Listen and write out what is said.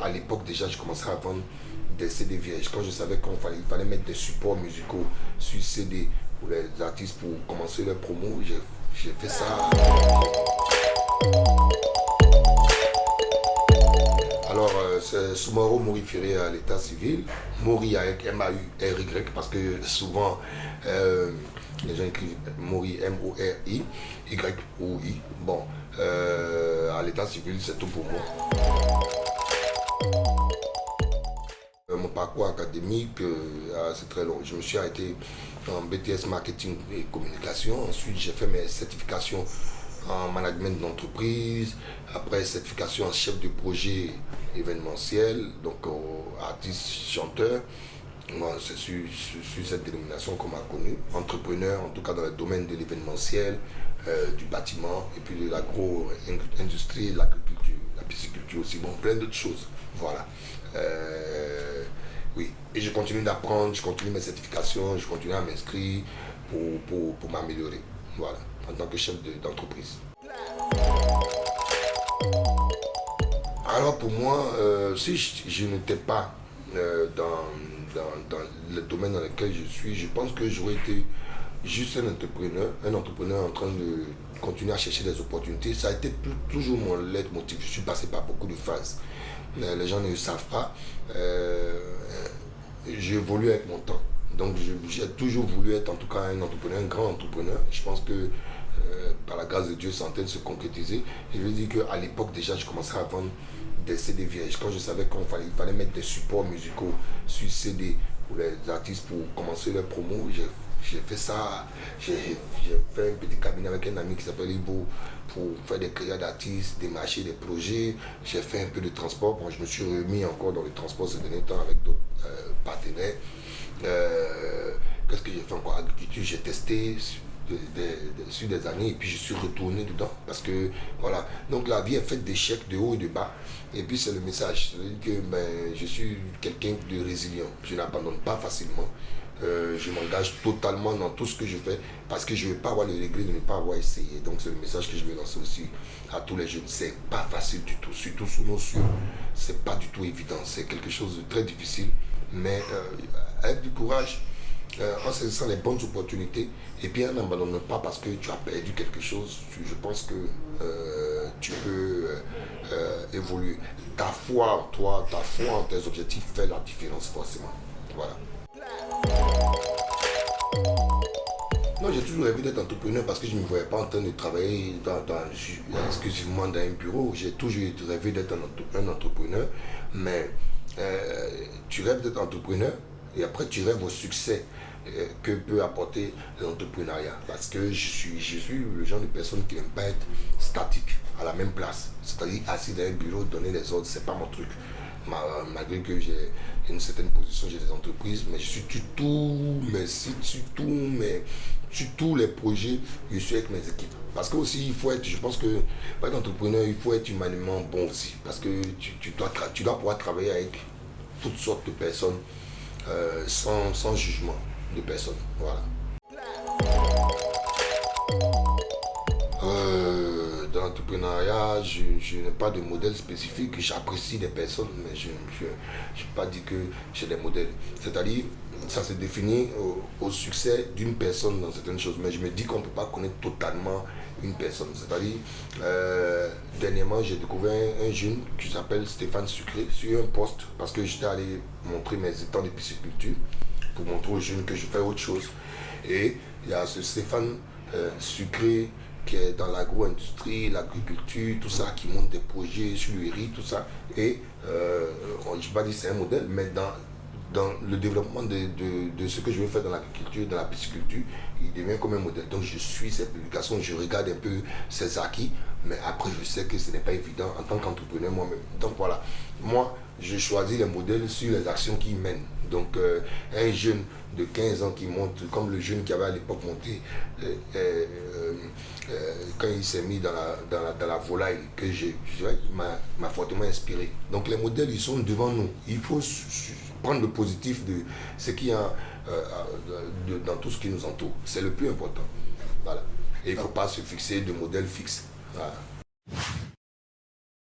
qu'à l'époque déjà, je commençais à vendre des CD vierges. Quand je savais qu'il fallait mettre des supports musicaux sur CD pour les artistes pour commencer leur promo, j'ai fait ça. Alors, c'est Soumaro Mori Ferré à l'état civil. Mori avec M-A-U-R-Y parce que souvent les gens écrivent Mori M-O-R-I, Y-O-I. Bon, à l'état civil, c'est tout pour moi. Mon parcours académique, c'est très long. Je me suis arrêté en BTS Marketing et Communication. Ensuite, j'ai fait mes certifications en management d'entreprise. Après, certification en chef de projet événementiel, donc artiste, chanteur. Moi, c'est sur cette dénomination qu'on m'a connu. Entrepreneur, en tout cas dans le domaine de l'événementiel, du bâtiment, et puis de l'agro-industrie, l'agriculture, la pisciculture aussi. Bon, plein d'autres choses. Voilà. Oui, et je continue d'apprendre, je continue mes certifications, je continue à m'inscrire pour m'améliorer. Voilà, en tant que chef d'entreprise. Alors pour moi, si je n'étais pas dans le domaine dans lequel je suis, je pense que j'aurais été juste un entrepreneur en train de continuer à chercher des opportunités. Ça a été toujours mon leitmotiv. Je suis passé par beaucoup de phases. Les gens ne le savent pas. J'évolue avec mon temps. Donc j'ai toujours voulu être en tout cas un entrepreneur, un grand entrepreneur. Je pense que par la grâce de Dieu, c'est en train de se concrétiser. Et je veux dire qu'à l'époque déjà, je commençais à vendre des CD vierges. Quand je savais qu'il fallait mettre des supports musicaux sur CD pour les artistes pour commencer leur promo, j'ai fait ça. J'ai fait un petit cabinet avec un ami qui s'appelle Ibo pour faire des créas d'artistes, démarcher des projets. J'ai fait un peu de transport. Bon, je me suis remis encore dans le transport ces derniers temps avec d'autres partenaires. Qu'est-ce que j'ai fait encore? Agriculture, j'ai testé sur des années et puis je suis retourné dedans parce que voilà, donc la vie est faite d'échecs de haut et de bas et puis c'est le message, c'est-à-dire que je suis quelqu'un de résilient, je n'abandonne pas facilement. Je m'engage totalement dans tout ce que je fais parce que je ne veux pas avoir le regret de ne pas avoir essayé. Donc c'est le message que je veux lancer aussi à tous les jeunes. C'est pas facile du tout, surtout sous nos cieux. C'est pas du tout évident. C'est quelque chose de très difficile. Mais avec du courage, en saisissant les bonnes opportunités, et puis n'abandonne pas parce que tu as perdu quelque chose. Je pense que tu peux évoluer. Ta foi en toi, ta foi en tes objectifs fait la différence forcément. Voilà. Non, j'ai toujours rêvé d'être entrepreneur parce que je ne me voyais pas en train de travailler exclusivement dans un bureau. J'ai toujours rêvé d'être un entrepreneur, mais tu rêves d'être entrepreneur et après tu rêves au succès que peut apporter l'entrepreneuriat. Parce que je suis le genre de personne qui n'aime pas être statique à la même place. C'est-à-dire assis dans un bureau, donner les ordres, c'est pas mon truc. Malgré que j'ai une certaine position, j'ai des entreprises, mais je suis sur tous mes sites, sur tous les projets, je suis avec mes équipes. Parce que aussi, il faut être, je pense que pour être entrepreneur, il faut être humainement bon aussi. Parce que tu dois pouvoir travailler avec toutes sortes de personnes sans jugement de personne. Voilà. Dans l'entrepreneuriat, je n'ai pas de modèle spécifique. J'apprécie des personnes, mais je n'ai pas dit que j'ai des modèles. C'est-à-dire, ça se définit au succès d'une personne dans certaines choses. Mais je me dis qu'on ne peut pas connaître totalement une personne. C'est-à-dire, dernièrement, j'ai découvert un jeune qui s'appelle Stéphane Sucré sur un poste parce que j'étais allé montrer mes étangs de pisciculture pour montrer aux jeunes que je fais autre chose. Et il y a ce Stéphane Sucré qui est dans l'agro-industrie, l'agriculture, tout ça, qui monte des projets sur le riz, tout ça. Et je ne vais pas dire que c'est un modèle, mais dans le développement de ce que je veux faire dans l'agriculture, dans la pisciculture, il devient comme un modèle. Donc je suis cette publication, je regarde un peu ses acquis, mais après je sais que ce n'est pas évident en tant qu'entrepreneur moi-même. Donc voilà, moi je choisis les modèles sur les actions qu'il mène. Donc un jeune de 15 ans qui monte, comme le jeune qui avait à l'époque monté, quand il s'est mis dans la volaille, que il m'a fortement inspiré. Donc les modèles, ils sont devant nous. Il faut prendre le positif de ce qu'il y a dans tout ce qui nous entoure. C'est le plus important. Voilà. Et il ne faut pas se fixer de modèles fixes. Voilà.